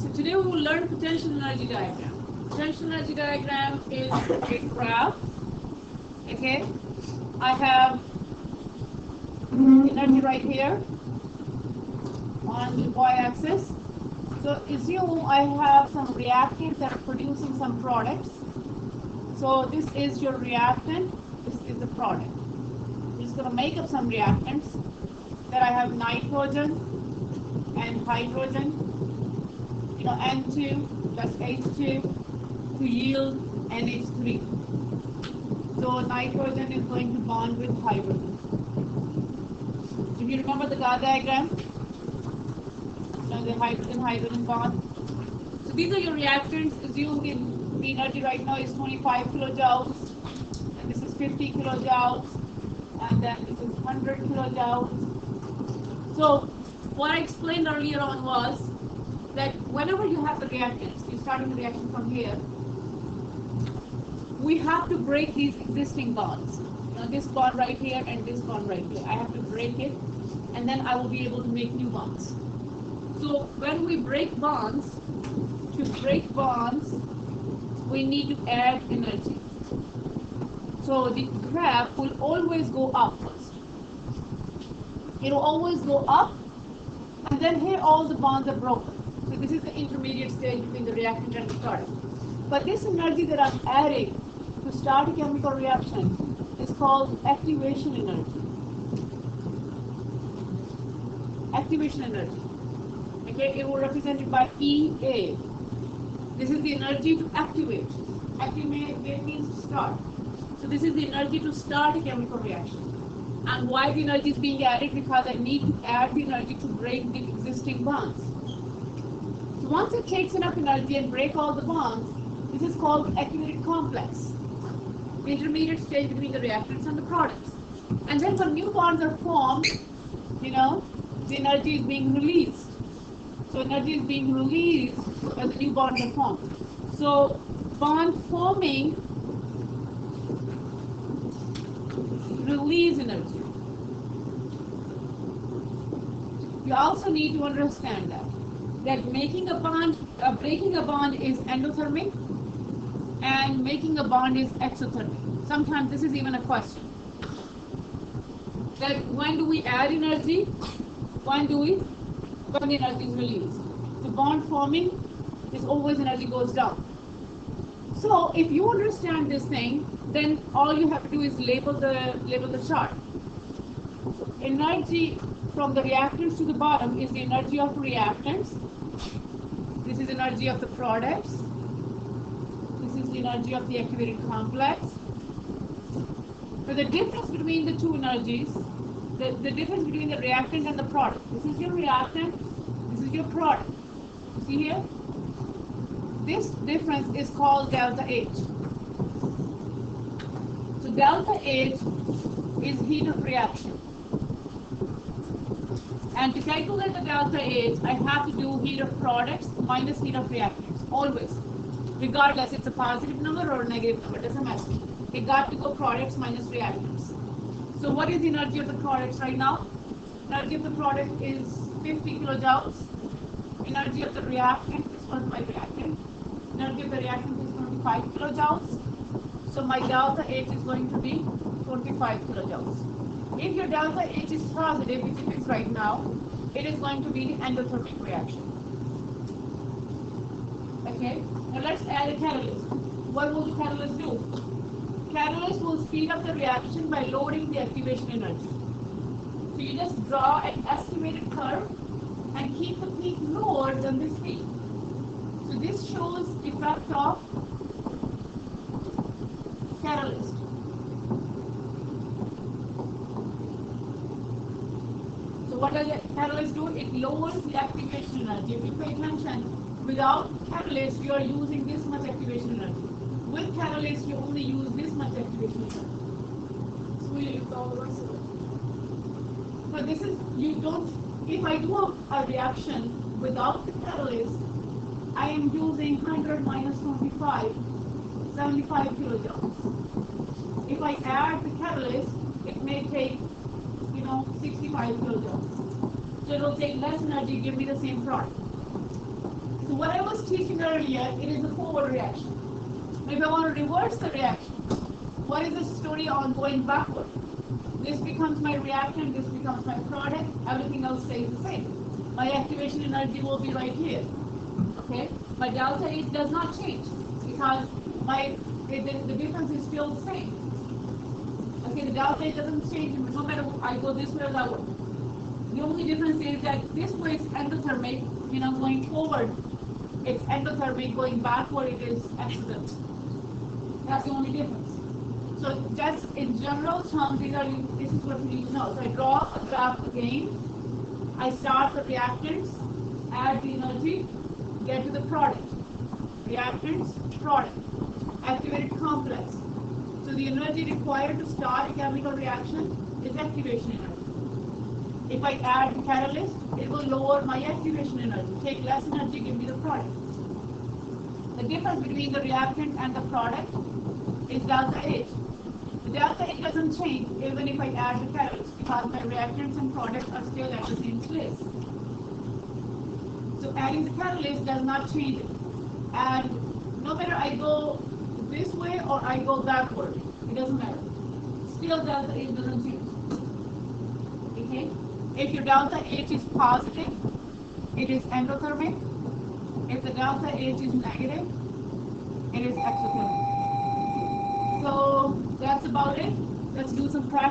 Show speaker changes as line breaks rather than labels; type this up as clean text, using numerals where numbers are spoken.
So today we will learn potential energy diagram. Potential energy diagram is a graph. Okay, I have energy right here on the y-axis. So assume I have some reactants that are producing some products. So this is your reactant, this is the product. We're just going to make up some reactants that I have nitrogen and hydrogen, N2 plus H2 to yield NH3. So nitrogen is going to bond with hydrogen. If you remember the Gauss diagram, the hydrogen-hydrogen bond. So these are your reactants. Assume the energy right now is 25 kilojoules, and this is 50 kilojoules, and then this is 100 kilojoules. So what I explained earlier on was that whenever you have the reactants, you're starting the reaction from here, we have to break these existing bonds. This bond right here and this bond right here. I have to break it, and then I will be able to make new bonds. So when we break bonds, we need to add energy. So the graph will always go up first. It will always go up, and then here all the bonds are broken. So this is the intermediate stage between the reactant and the product. But this energy that I'm adding to start a chemical reaction is called activation energy. Activation energy. Okay, it will represent it by EA. This is the energy to activate. Activate means to start. So this is the energy to start a chemical reaction. And why the energy is being added? Because I need to add the energy to break the existing bonds. So once it takes enough energy and break all the bonds, this is called activated complex. The intermediate stage between the reactants and the products. And then when new bonds are formed, the energy is being released. So energy is being released as the new bonds are formed. So bond forming release energy. You also need to understand that making a bond, breaking a bond is endothermic, and making a bond is exothermic. Sometimes this is even a question. That when do we add energy? When the energy is released. The bond forming is always energy goes down. So if you understand this thing, then all you have to do is label the chart. Energy from the reactants to the bottom is the energy of reactants. This is energy of the products. This is the energy of the activated complex. So the difference between the two energies, the difference between the reactant and the product. This is your reactant, this is your product. See here? This difference is called delta H. So delta H is heat of reaction. And to calculate the delta H, I have to do heat of products minus heat of reactants, always. Regardless, it's a positive number or a negative number, doesn't matter. It got to go products minus reactants. So what is the energy of the products right now? Energy of the product is 50 kilojoules. Energy of the reactant is 25 reactant. Energy of the reactant is 25 kilojoules. So my delta H is going to be 25 kilojoules. If your delta H is positive, which it is right now, it is going to be the endothermic reaction. Okay? Now let's add a catalyst. What will the catalyst do? Catalyst will speed up the reaction by lowering the activation energy. So you just draw an estimated curve and keep the peak lower than this peak. So this shows effect of catalyst. So what does the catalyst do? It lowers the activation energy. If you pay attention, without catalyst, you are using this much activation energy. With catalyst, you only use this much activation energy. So you use all the rest of it. So this is, you don't, if I do a reaction without the catalyst, I am using 100 minus 25, 75 kilojoules. If I add the catalyst, it may take, 65 kilojoules. So it will take less energy, give me the same product. So what I was teaching earlier, it is a forward reaction. If I want to reverse the reaction, what is the story on going backward? This becomes my reactant, this becomes my product, everything else stays the same. My activation energy will be right here. Okay? My delta H does not change because the difference is still the same. Okay, the delta H doesn't change no matter I go this way or that way. The only difference is that this way is endothermic, going forward it's endothermic, going backward it is exothermic. That's the only difference. So just in general terms, this is what we need to know. So I draw a graph again. I start the reactants, add the energy, get to the product. Reactants, product, activated complex. So the energy required to start a chemical reaction is activation energy. If I add the catalyst, it will lower my activation energy. Take less energy, give me the product. The difference between the reactant and the product is delta H. The delta H doesn't change even if I add the catalyst because my reactants and products are still at the same place. So adding the catalyst does not change it. And no matter I go this way or I go backward, it doesn't matter. Still delta H doesn't change. Okay? If your delta H is positive, it is endothermic. If the delta H is negative, it is exothermic. So that's about it. Let's do some practice.